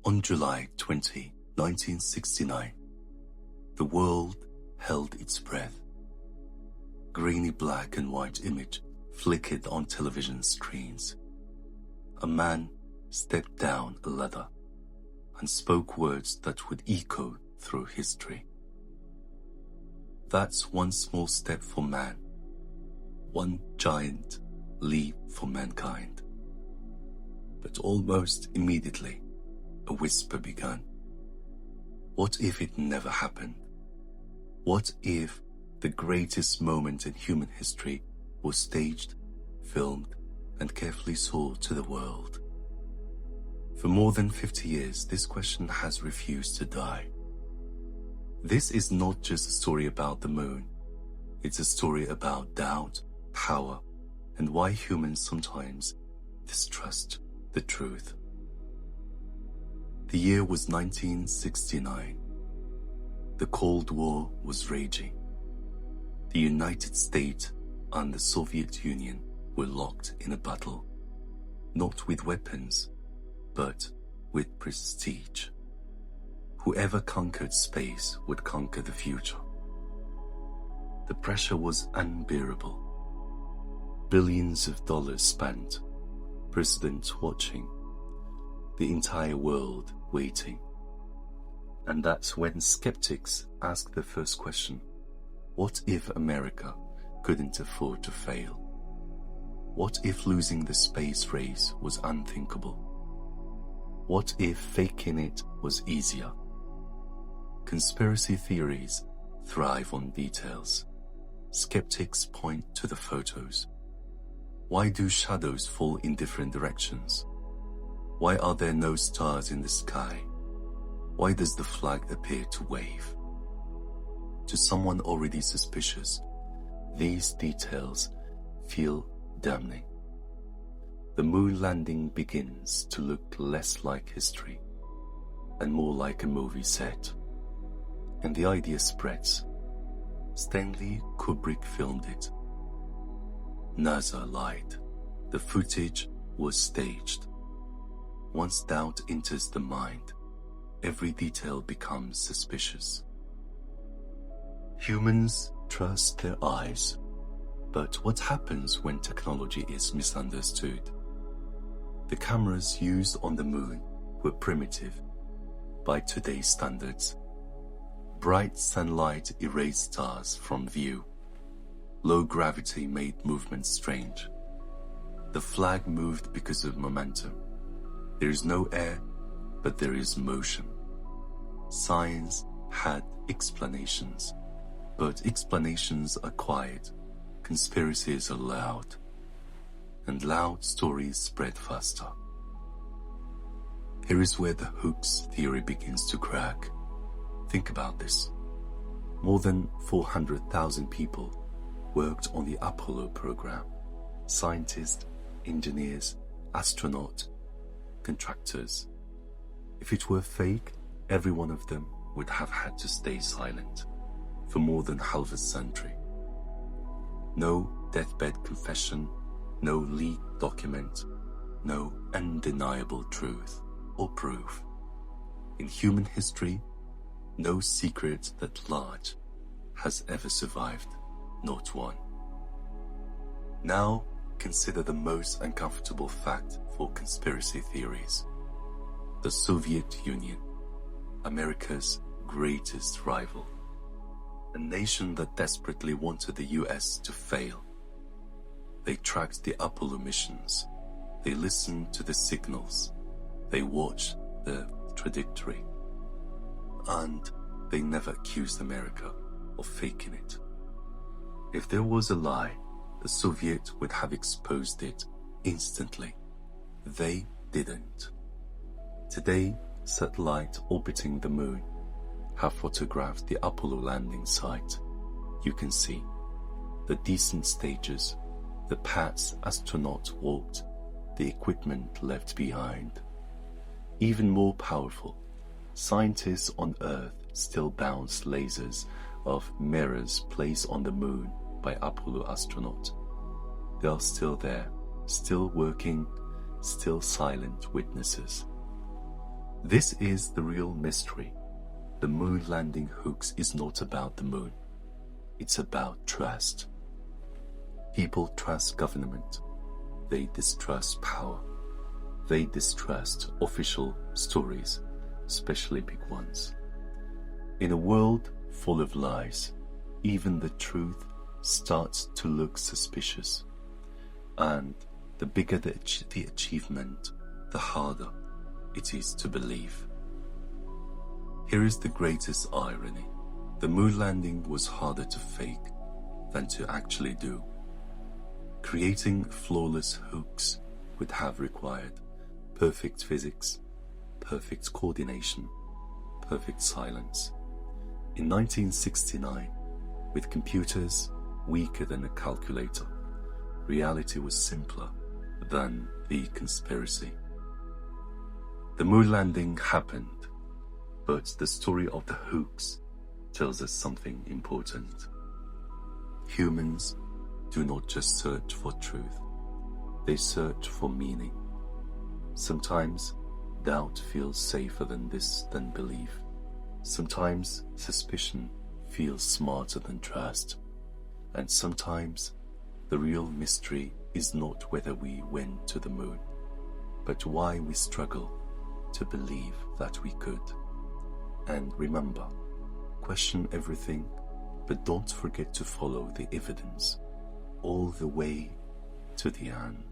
On July 20, 1969, the world held its breath. Grainy black and white image flickered on television screens. A man stepped down a ladder and spoke words that would echo through history. That's one small step for man, one giant leap for mankind. But almost immediately, a whisper began. What if it never happened? What if the greatest moment in human history was staged, filmed, and carefully sold to the world? For more than 50 years, this question has refused to die. This is not just a story about the moon. It's a story about doubt, power, and why humans sometimes distrust the truth. The year was 1969. The Cold War was raging. The United States and the Soviet Union were locked in a battle, not with weapons, but with prestige. Whoever conquered space would conquer the future. The pressure was unbearable. Billions of dollars spent, presidents watching, the entire world waiting. And that's when skeptics asked the first question: what if America couldn't afford to fail? What if losing the space race was unthinkable? What if faking it was easier? Conspiracy theories thrive on details. Skeptics point to the photos. Why do shadows fall in different directions? Why are there no stars in the sky? Why does the flag appear to wave? To someone already suspicious, these details feel damning. The moon landing begins to look less like history and more like a movie set. And the idea spreads. Stanley Kubrick filmed it. NASA lied. The footage was staged. Once doubt enters the mind, every detail becomes suspicious. Humans trust their eyes, but what happens when technology is misunderstood? The cameras used on the moon were primitive by today's standards. Bright sunlight erased stars from view. Low gravity made movement strange. The flag moved because of momentum. There is no air, but there is motion. Science had explanations, but explanations are quiet. Conspiracies are loud, and loud stories spread faster. Here is where the hoax theory begins to crack. Think about this. More than 400,000 people worked on the Apollo program. Scientists, engineers, astronauts, contractors. If it were fake, every one of them would have had to stay silent for more than half a century. No deathbed confession, no leaked document, no undeniable truth or proof. In human history, no secret that large has ever survived, not one. Now, consider the most uncomfortable fact for conspiracy theories. The Soviet Union, America's greatest rival, a nation that desperately wanted the US to fail. They tracked the Apollo missions. They listened to the signals. They watched the trajectory. And they never accused America of faking it. If there was a lie, the Soviets would have exposed it instantly. They didn't. Today, satellites orbiting the moon have photographed the Apollo landing site. You can see the descent stages, the paths astronauts walked, the equipment left behind. Even more powerful, scientists on Earth still bounce lasers of mirrors placed on the moon by Apollo astronauts. They are still there, still working, still silent witnesses. This is the real mystery. The Moon Landing Hoax is not about the moon. It's about trust. People trust government. They distrust power. They distrust official stories, especially big ones. In a world full of lies, even the truth starts to look suspicious. And the bigger the achievement, the harder it is to believe. Here is the greatest irony. The moon landing was harder to fake than to actually do. Creating a flawless hoax would have required perfect physics, perfect coordination, perfect silence. In 1969, with computers weaker than a calculator, reality was simpler than the conspiracy. The moon landing happened, but the story of the hoax tells us something important. Humans do not just search for truth, they search for meaning. Sometimes doubt feels safer than belief. Sometimes suspicion feels smarter than trust. And sometimes the real mystery is not whether we went to the moon, but why we struggle to believe that we could. And remember, question everything, but don't forget to follow the evidence all the way to the end.